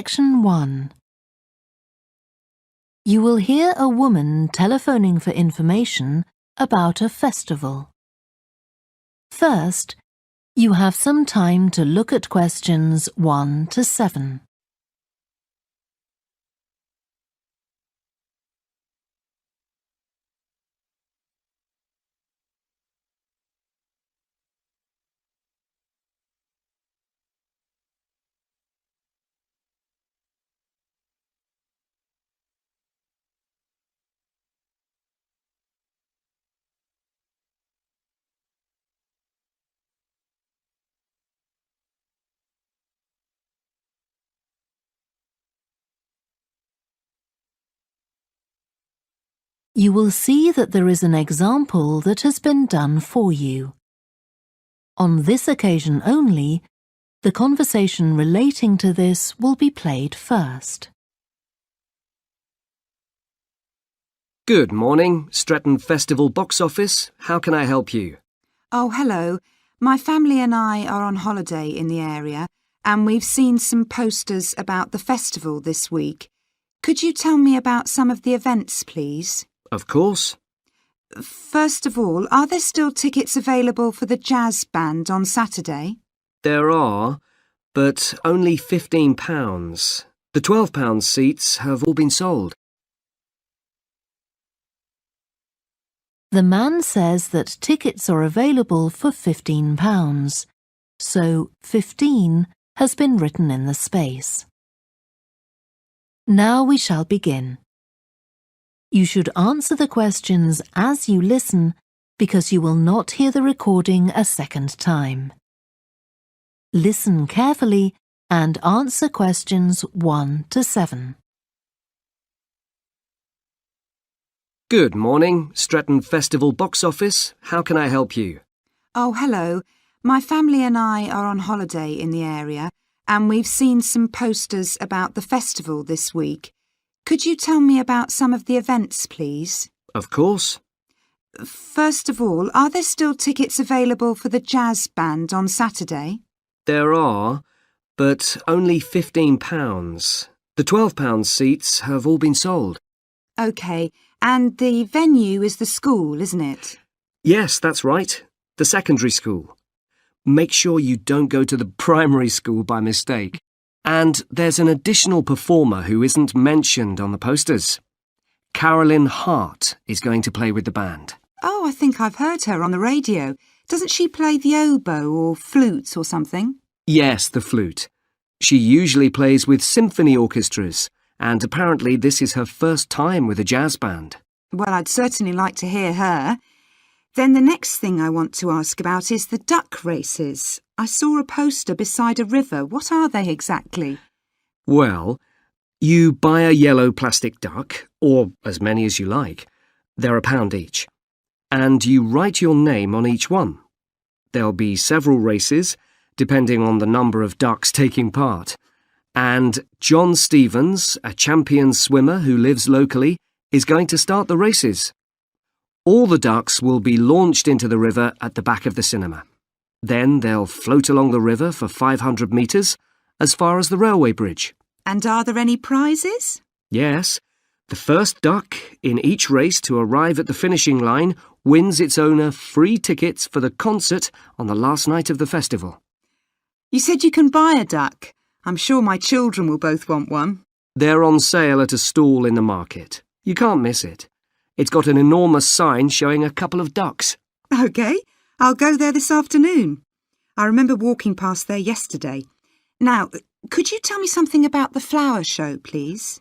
Section 1. You will hear a woman telephoning for information about a festival. First, you have some time to look at questions 1 to 7. You will see that there is an example that has been done for you. On this occasion only, the conversation relating to this will be played first. Good morning, Stretton Festival box office. How can I help you? Oh, hello. My family and I are on holiday in the area and we've seen some posters about the festival this week. Could you tell me about some of the events, please? Of course. First of all, are there still tickets available for the jazz band on Saturday? There are, but only £15. The £12 seats have all been sold. The man says that tickets are available for £15, so 15 has been written in the space. Now we shall begin. You should answer the questions as you listen because you will not hear the recording a second time. Listen carefully and answer questions 1 to 7. Good morning, Stretton Festival box office. How can I help you? Oh, hello. My family and I are on holiday in the area and we've seen some posters about the festival this week. Could you tell me about some of the events, please? Of course. First of all, are there still tickets available for the jazz band on Saturday? There are, but only £15. The £12 seats have all been sold. OK, and the venue is the school, isn't it? Yes, that's right. The secondary school. Make sure you don't go to the primary school by mistake. And there's an additional performer who isn't mentioned on the posters. Carolyn Hart is going to play with the band. Oh, I think I've heard her on the radio. Doesn't she play the oboe or flute or something? Yes, the flute. She usually plays with symphony orchestras, and apparently this is her first time with a jazz band. Well, I'd certainly like to hear her. Then the next thing I want to ask about is the duck races. I saw a poster beside a river. What are they exactly? Well, you buy a yellow plastic duck, or as many as you like. They're £1 each. And you write your name on each one. There'll be several races, depending on the number of ducks taking part. And John Stevens, a champion swimmer who lives locally, is going to start the races. All the ducks will be launched into the river at the back of the cinema. Then they'll float along the river for 500 metres, as far as the railway bridge. And are there any prizes? Yes. The first duck in each race to arrive at the finishing line wins its owner free tickets for the concert on the last night of the festival. You said you can buy a duck. I'm sure my children will both want one. They're on sale at a stall in the market. You can't miss it. It's got an enormous sign showing a couple of ducks. OK, I'll go there this afternoon. I remember walking past there yesterday. Now, could you tell me something about the flower show, please?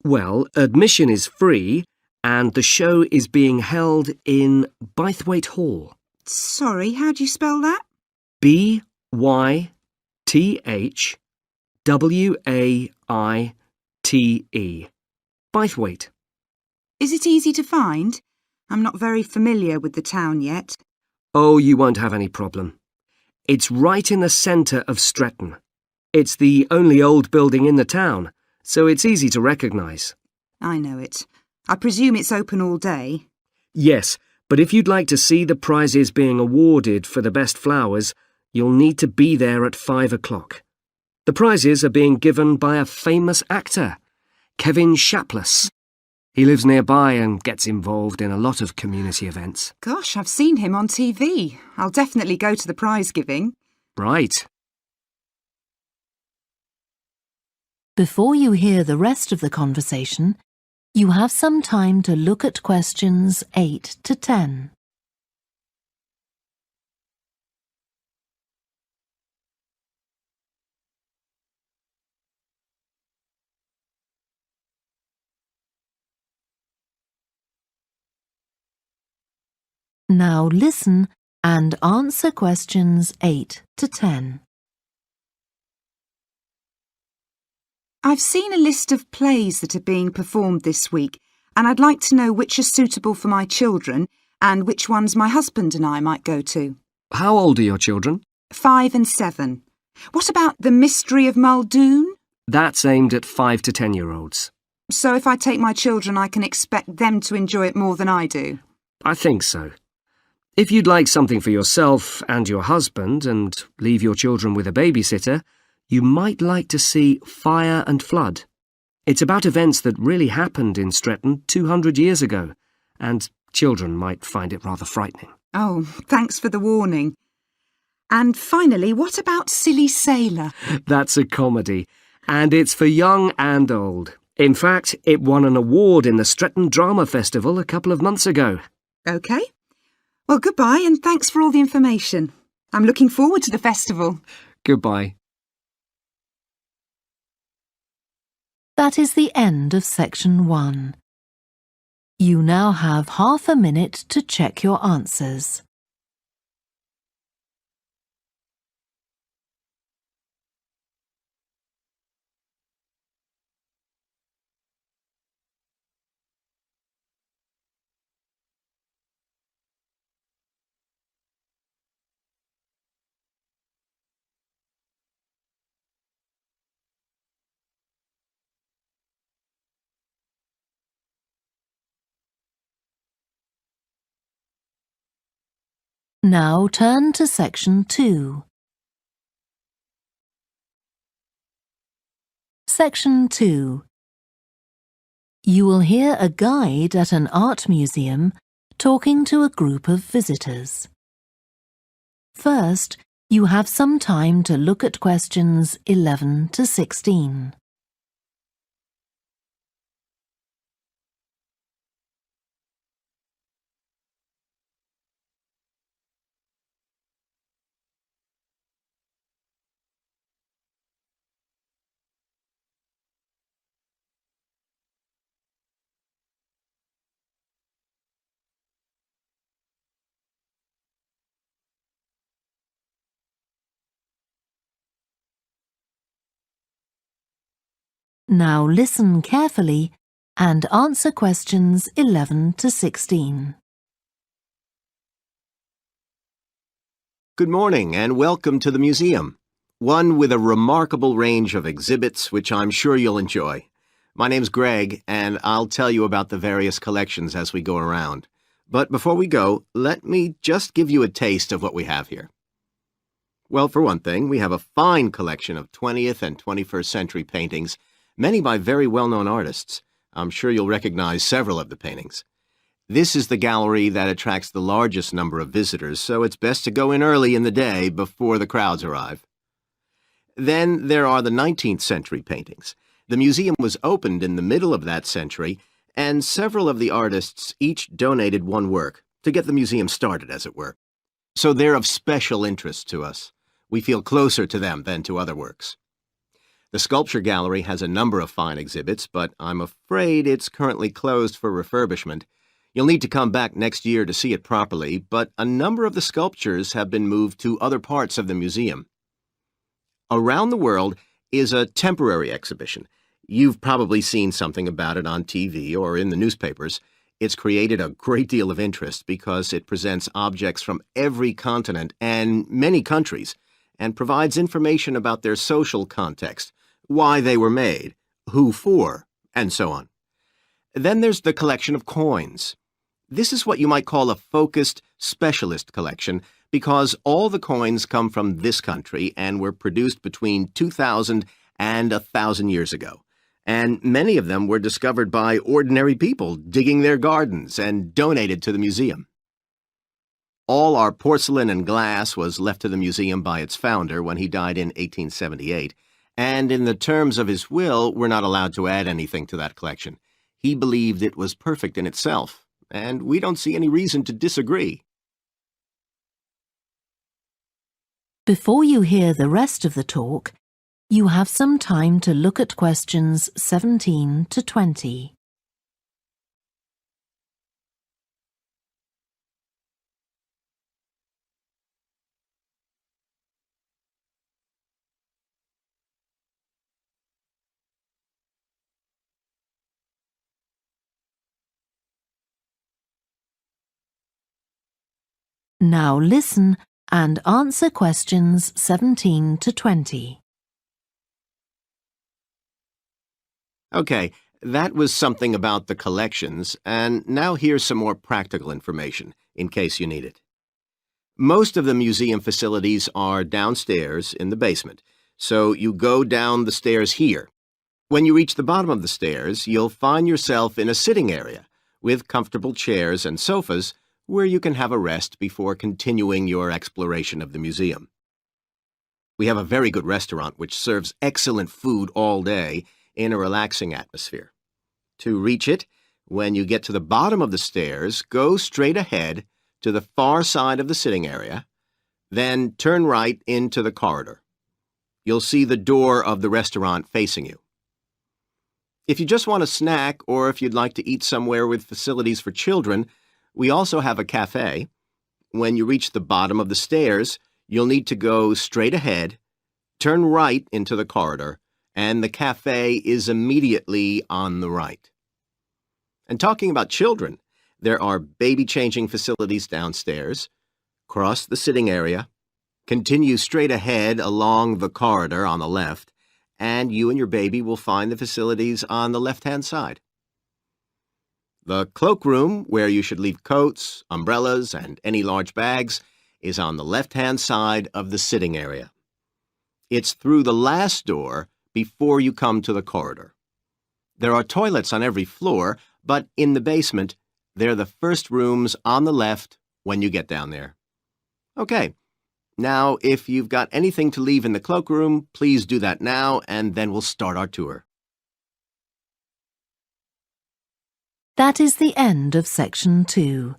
Well, admission is free and the show is being held in Bythwaite Hall. Sorry, how do you spell that? Bythwaite. Bythwaite. Is it easy to find? I'm not very familiar with the town yet. Oh, you won't have any problem. It's right in the centre of Stretton. It's the only old building in the town, so it's easy to recognise. I know it. I presume it's open all day. Yes, but if you'd like to see the prizes being awarded for the best flowers, you'll need to be there at 5 o'clock. The prizes are being given by a famous actor, Kevin Shapless. He lives nearby and gets involved in a lot of community events. Gosh, I've seen him on TV. I'll definitely go to the prize giving. Right. Before you hear the rest of the conversation, you have some time to look at questions 8 to 10. Now listen and answer questions 8 to 10. I've seen a list of plays that are being performed this week, and I'd like to know which are suitable for my children and which ones my husband and I might go to. How old are your children? 5 and 7. What about The Mystery of Muldoon? That's aimed at 5 to 10-year-olds. So if I take my children, I can expect them to enjoy it more than I do? I think so. If you'd like something for yourself and your husband and leave your children with a babysitter, you might like to see Fire and Flood. It's about events that really happened in Stretton 200 years ago, and children might find it rather frightening. Oh, thanks for the warning. And finally, what about Silly Sailor? That's a comedy, and it's for young and old. In fact, it won an award in the Stretton Drama Festival a couple of months ago. OK. Well, goodbye and thanks for all the information. I'm looking forward to the festival. Goodbye. That is the end of section 1. You now have half a minute to check your answers. Now turn to section 2. Section 2. You will hear a guide at an art museum talking to a group of visitors. First, you have some time to look at questions 11 to 16. Now listen carefully and answer questions 11 to 16. Good morning and welcome to the museum, one with a remarkable range of exhibits which I'm sure you'll enjoy. My name's Greg and I'll tell you about the various collections as we go around. But before we go, let me just give you a taste of what we have here. Well, for one thing, we have a fine collection of 20th and 21st century paintings, many by very well-known artists. I'm sure you'll recognize several of the paintings. This is the gallery that attracts the largest number of visitors, so it's best to go in early in the day before the crowds arrive. Then there are the 19th century paintings. The museum was opened in the middle of that century, and several of the artists each donated one work to get the museum started, as it were. So they're of special interest to us. We feel closer to them than to other works. The Sculpture Gallery has a number of fine exhibits, but I'm afraid it's currently closed for refurbishment. You'll need to come back next year to see it properly, but a number of the sculptures have been moved to other parts of the museum. Around the World is a temporary exhibition. You've probably seen something about it on TV or in the newspapers. It's created a great deal of interest because it presents objects from every continent and many countries and provides information about their social context, why they were made, who for, and so on. Then there's the collection of coins. This is what you might call a focused specialist collection, because all the coins come from this country and were produced between 2,000 and 1,000 years ago. And many of them were discovered by ordinary people digging their gardens and donated to the museum. All our porcelain and glass was left to the museum by its founder when he died in 1878, and in the terms of his will, we're not allowed to add anything to that collection. He believed it was perfect in itself, and we don't see any reason to disagree. Before you hear the rest of the talk, you have some time to look at questions 17 to 20. Now listen and answer questions 17 to 20. Okay, that was something about the collections, and now here's some more practical information, in case you need it. Most of the museum facilities are downstairs in the basement, so you go down the stairs here. When you reach the bottom of the stairs, you'll find yourself in a sitting area with comfortable chairs and sofas where you can have a rest before continuing your exploration of the museum. We have a very good restaurant which serves excellent food all day in a relaxing atmosphere. To reach it, when you get to the bottom of the stairs, go straight ahead to the far side of the sitting area, then turn right into the corridor. You'll see the door of the restaurant facing you. If you just want a snack or if you'd like to eat somewhere with facilities for children, we also have a cafe. When you reach the bottom of the stairs, you'll need to go straight ahead, turn right into the corridor, and the cafe is immediately on the right. And talking about children, there are baby-changing facilities downstairs. Cross the sitting area, continue straight ahead along the corridor on the left, and you and your baby will find the facilities on the left-hand side. The cloakroom, where you should leave coats, umbrellas, and any large bags, is on the left-hand side of the sitting area. It's through the last door before you come to the corridor. There are toilets on every floor, but in the basement, they're the first rooms on the left when you get down there. Okay, now if you've got anything to leave in the cloakroom, please do that now, and then we'll start our tour. That is the end of section 2.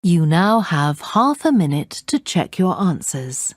You now have half a minute to check your answers.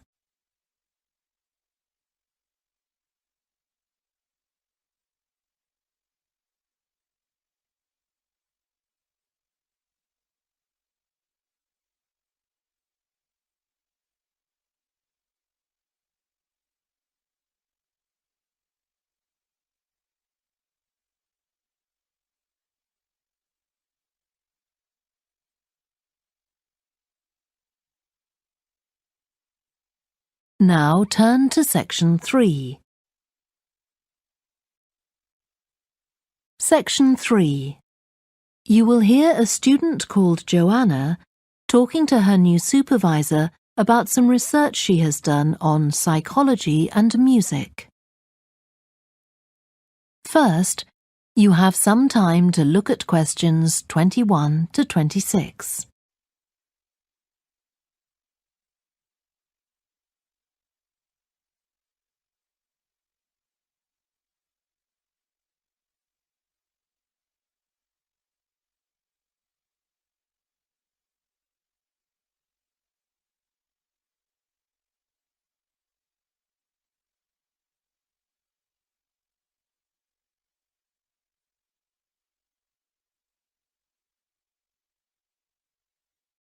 Now turn to section 3. Section 3. You will hear a student called Joanna talking to her new supervisor about some research she has done on psychology and music. First, you have some time to look at questions 21 to 26.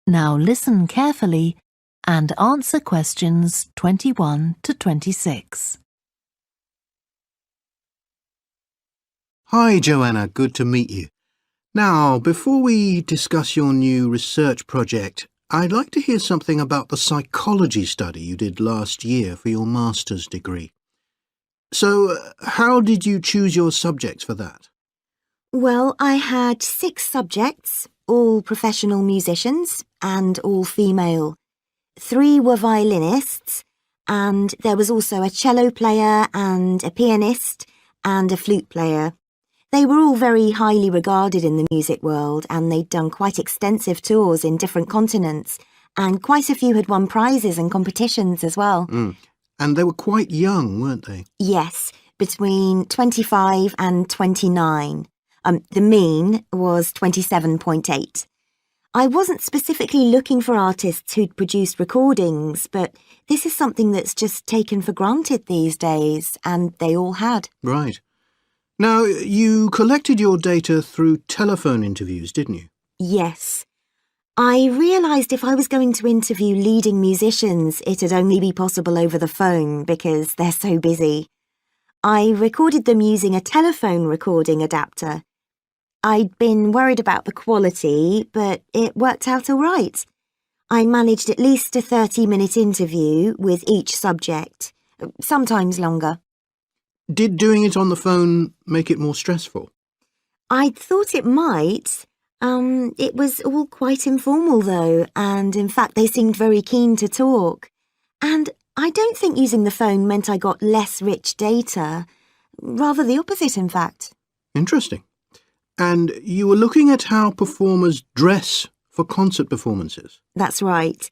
Now listen carefully and answer questions 21 to 26. Hi, Joanna. Good to meet you. Now, before we discuss your new research project, I'd like to hear something about the psychology study you did last year for your master's degree. So, how did you choose your subjects for that? Well, I had 6 subjects, all professional musicians and all female. 3 were violinists, and there was also a cello player and a pianist and a flute player. They were all very highly regarded in the music world, and they'd done quite extensive tours in different continents, and quite a few had won prizes and competitions as well. And they were quite young, weren't they? Yes, between 25 and 29. The mean was 27.8. I wasn't specifically looking for artists who'd produced recordings, but this is something that's just taken for granted these days, and they all had. Right. Now, you collected your data through telephone interviews, didn't you? Yes. I realised if I was going to interview leading musicians, it'd only be possible over the phone because they're so busy. I recorded them using a telephone recording adapter. I'd been worried about the quality, but it worked out all right. I managed at least a 30-minute interview with each subject, sometimes longer. Did doing it on the phone make it more stressful? I'd thought it might. It was all quite informal, though, and in fact they seemed very keen to talk. And I don't think using the phone meant I got less rich data. Rather the opposite, in fact. Interesting. And you were looking at how performers dress for concert performances? That's right.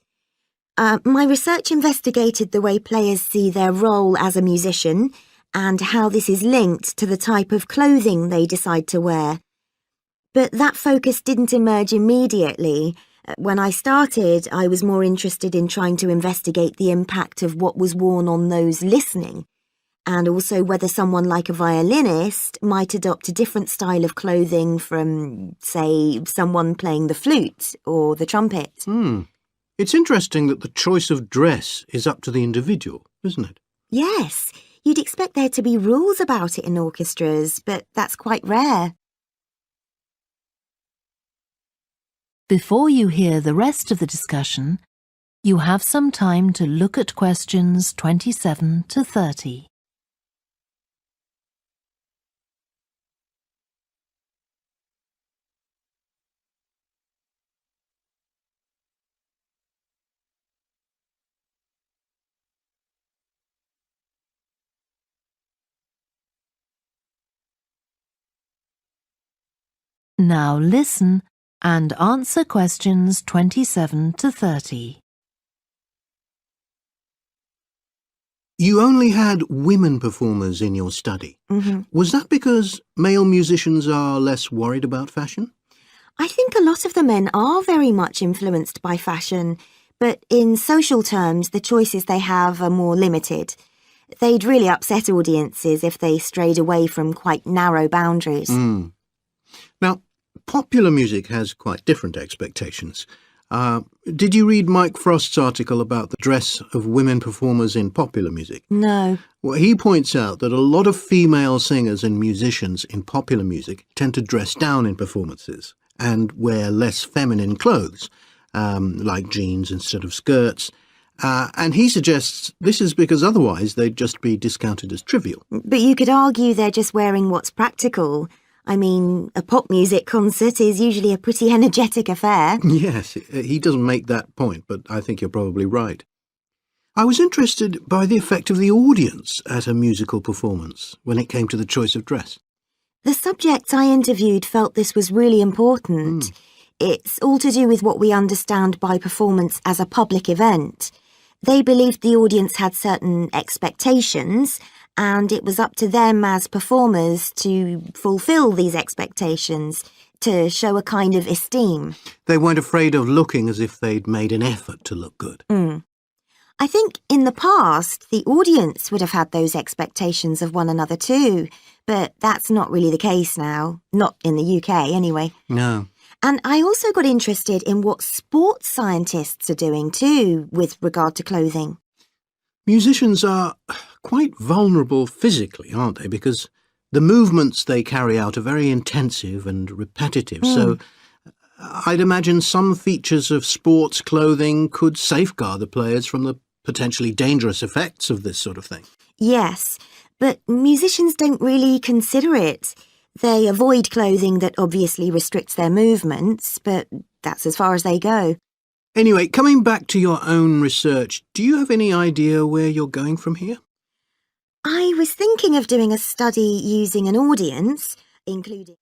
My research investigated the way players see their role as a musician and how this is linked to the type of clothing they decide to wear. But that focus didn't emerge immediately. When I started, I was more interested in trying to investigate the impact of what was worn on those listening, and also whether someone like a violinist might adopt a different style of clothing from, say, someone playing the flute or the trumpet. It's interesting that the choice of dress is up to the individual, isn't it? Yes, you'd expect there to be rules about it in orchestras, but that's quite rare. Before you hear the rest of the discussion, you have some time to look at questions 27 to 30. Now listen and answer questions 27 to 30. You only had women performers in your study. Was that because male musicians are less worried about fashion? I think a lot of the men are very much influenced by fashion, but in social terms, the choices they have are more limited. They'd really upset audiences if they strayed away from quite narrow boundaries. Now, popular music has quite different expectations. Did you read Mike Frost's article about the dress of women performers in popular music? No. Well, he points out that a lot of female singers and musicians in popular music tend to dress down in performances and wear less feminine clothes, like jeans instead of skirts. And he suggests this is because otherwise they'd just be discounted as trivial. But you could argue they're just wearing what's practical. I mean, a pop music concert is usually a pretty energetic affair. Yes, he doesn't make that point, but I think you're probably right. I was interested by the effect of the audience at a musical performance when it came to the choice of dress. The subjects I interviewed felt this was really important. It's all to do with what we understand by performance as a public event. They believed the audience had certain expectations, and it was up to them as performers to fulfil these expectations, to show a kind of esteem. They weren't afraid of looking as if they'd made an effort to look good. I think in the past, the audience would have had those expectations of one another too, but that's not really the case now. Not in the UK, anyway. No. And I also got interested in what sports scientists are doing too, with regard to clothing. Musicians are quite vulnerable physically, aren't they? Because the movements they carry out are very intensive and repetitive. So I'd imagine some features of sports clothing could safeguard the players from the potentially dangerous effects of this sort of thing. Yes, but musicians don't really consider it. They avoid clothing that obviously restricts their movements, but that's as far as they go. Anyway, coming back to your own research, do you have any idea where you're going from here? I was thinking of doing a study using an audience, including...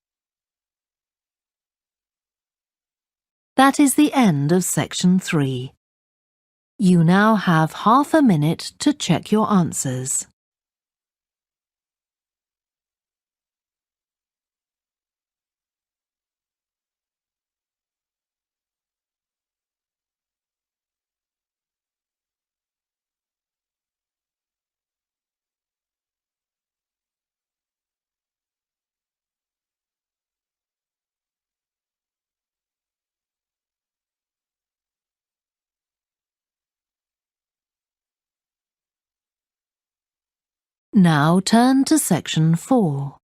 That is the end of section 3. You now have half a minute to check your answers. Now turn to section 4.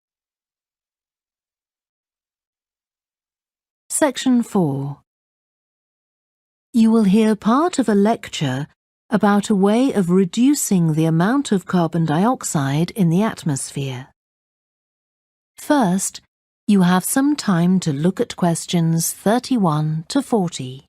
Section 4. You will hear part of a lecture about a way of reducing the amount of carbon dioxide in the atmosphere. First, you have some time to look at questions 31 to 40.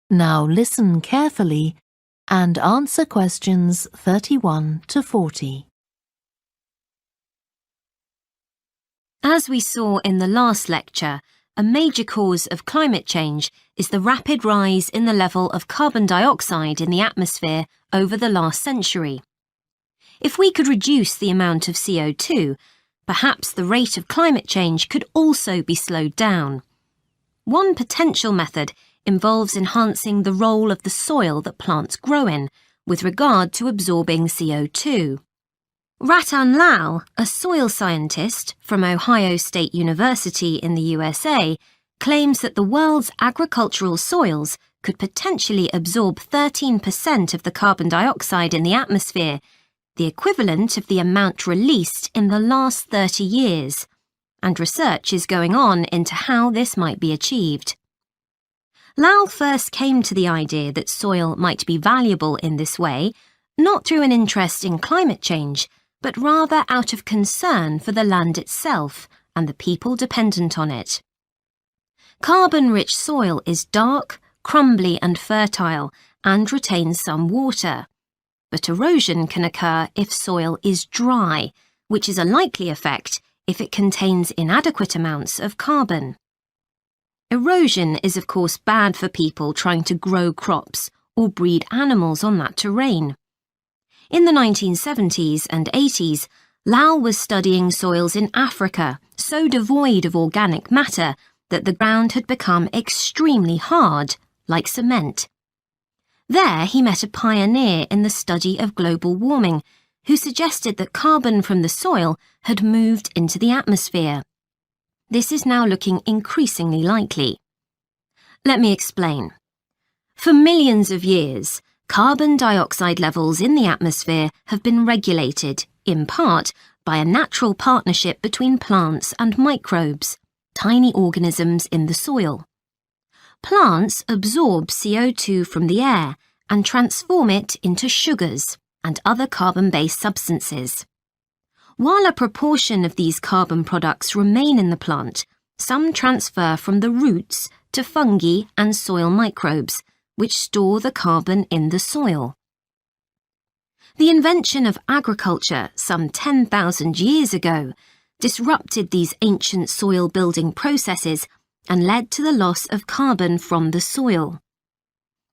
Now listen carefully and answer questions 31 to 40. As we saw in the last lecture, a major cause of climate change is the rapid rise in the level of carbon dioxide in the atmosphere over the last century. If we could reduce the amount of CO2, perhaps the rate of climate change could also be slowed down. One potential method involves enhancing the role of the soil that plants grow in with regard to absorbing CO2. Ratan Lal, a soil scientist from Ohio State University in the USA, claims that the world's agricultural soils could potentially absorb 13% of the carbon dioxide in the atmosphere, the equivalent of the amount released in the last 30 years, and research is going on into how this might be achieved. Lal first came to the idea that soil might be valuable in this way, not through an interest in climate change, but rather out of concern for the land itself and the people dependent on it. Carbon-rich soil is dark, crumbly and fertile and retains some water. But erosion can occur if soil is dry, which is a likely effect if it contains inadequate amounts of carbon. Erosion is of course bad for people trying to grow crops or breed animals on that terrain. In the 1970s and 80s, Lal was studying soils in Africa so devoid of organic matter that the ground had become extremely hard, like cement. There he met a pioneer in the study of global warming who suggested that carbon from the soil had moved into the atmosphere. This is now looking increasingly likely. Let me explain. For millions of years, carbon dioxide levels in the atmosphere have been regulated, in part, by a natural partnership between plants and microbes, tiny organisms in the soil. Plants absorb CO2 from the air and transform it into sugars and other carbon-based substances. While a proportion of these carbon products remain in the plant, some transfer from the roots to fungi and soil microbes, which store the carbon in the soil. The invention of agriculture some 10,000 years ago disrupted these ancient soil building processes and led to the loss of carbon from the soil.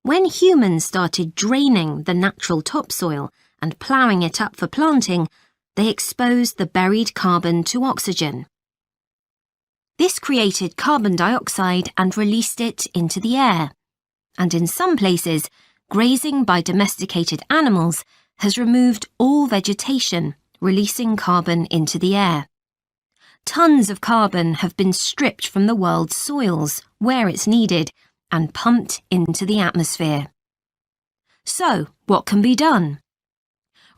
When humans started draining the natural topsoil and ploughing it up for planting, they exposed the buried carbon to oxygen. This created carbon dioxide and released it into the air. And in some places, grazing by domesticated animals has removed all vegetation, releasing carbon into the air. Tons of carbon have been stripped from the world's soils, where it's needed, and pumped into the atmosphere. So, what can be done?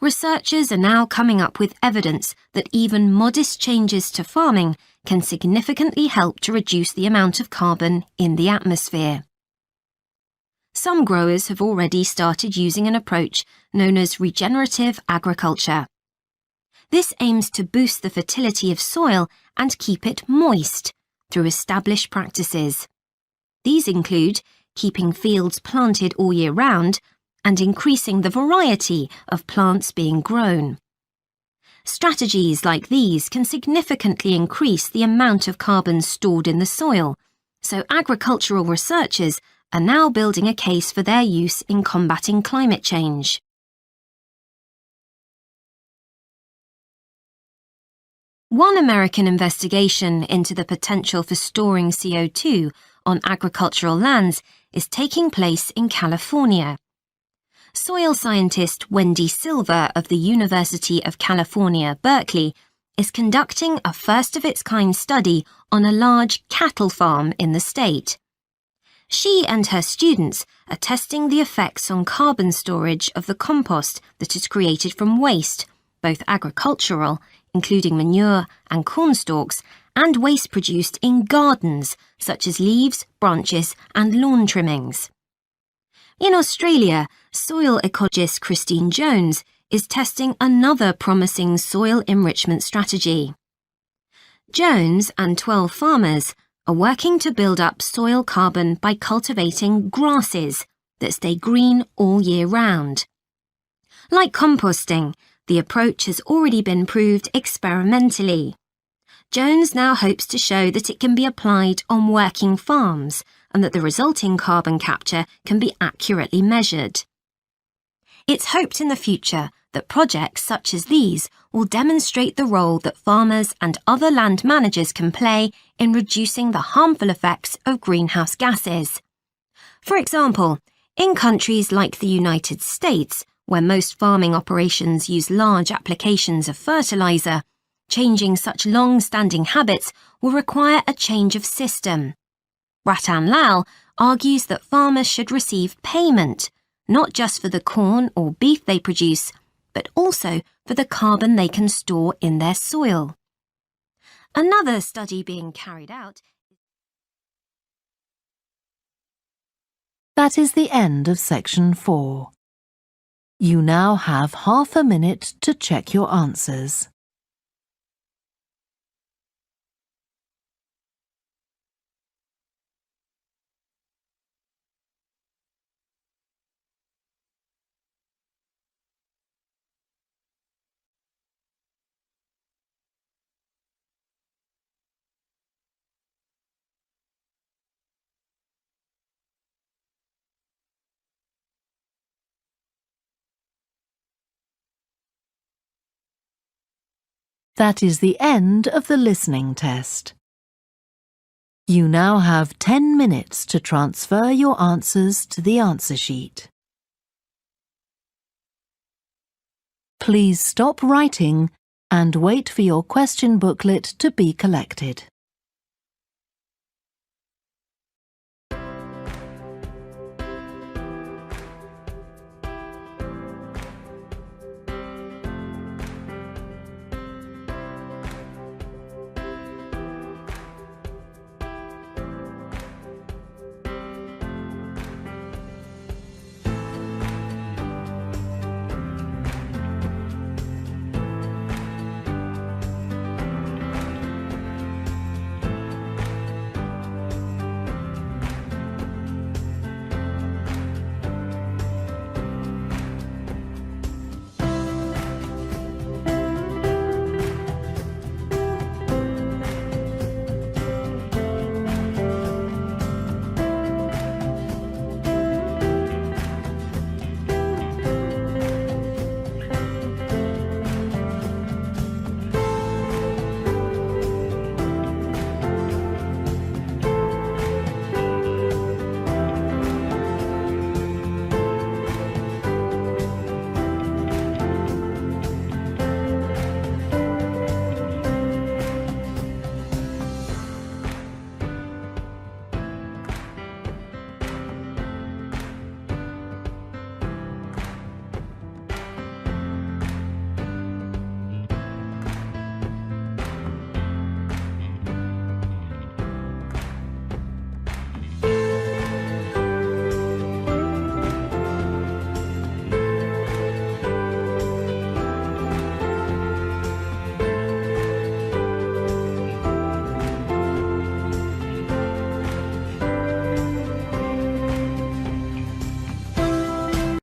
Researchers are now coming up with evidence that even modest changes to farming can significantly help to reduce the amount of carbon in the atmosphere. Some growers have already started using an approach known as regenerative agriculture. This aims to boost the fertility of soil and keep it moist through established practices. These include keeping fields planted all year round and increasing the variety of plants being grown. Strategies like these can significantly increase the amount of carbon stored in the soil, so agricultural researchers are now building a case for their use in combating climate change. One American investigation into the potential for storing CO2 on agricultural lands is taking place in California. Soil scientist Wendy Silver of the University of California, Berkeley, is conducting a first-of-its-kind study on a large cattle farm in the state. She and her students are testing the effects on carbon storage of the compost that is created from waste, both agricultural, including manure and corn stalks, and waste produced in gardens, such as leaves, branches, and lawn trimmings. In Australia, soil ecologist Christine Jones is testing another promising soil enrichment strategy. Jones and 12 farmers are working to build up soil carbon by cultivating grasses that stay green all year round. Like composting, the approach has already been proved experimentally. Jones now hopes to show that it can be applied on working farms and that the resulting carbon capture can be accurately measured. It's hoped in the future that projects such as these will demonstrate the role that farmers and other land managers can play in reducing the harmful effects of greenhouse gases. For example, in countries like the United States, where most farming operations use large applications of fertilizer, changing such long-standing habits will require a change of system. Ratan Lal argues that farmers should receive payment, not just for the corn or beef they produce, but also for the carbon they can store in their soil. Another study being carried out. That is the end of section 4. You now have half a minute to check your answers. That is the end of the listening test. You now have 10 minutes to transfer your answers to the answer sheet. Please stop writing and wait for your question booklet to be collected.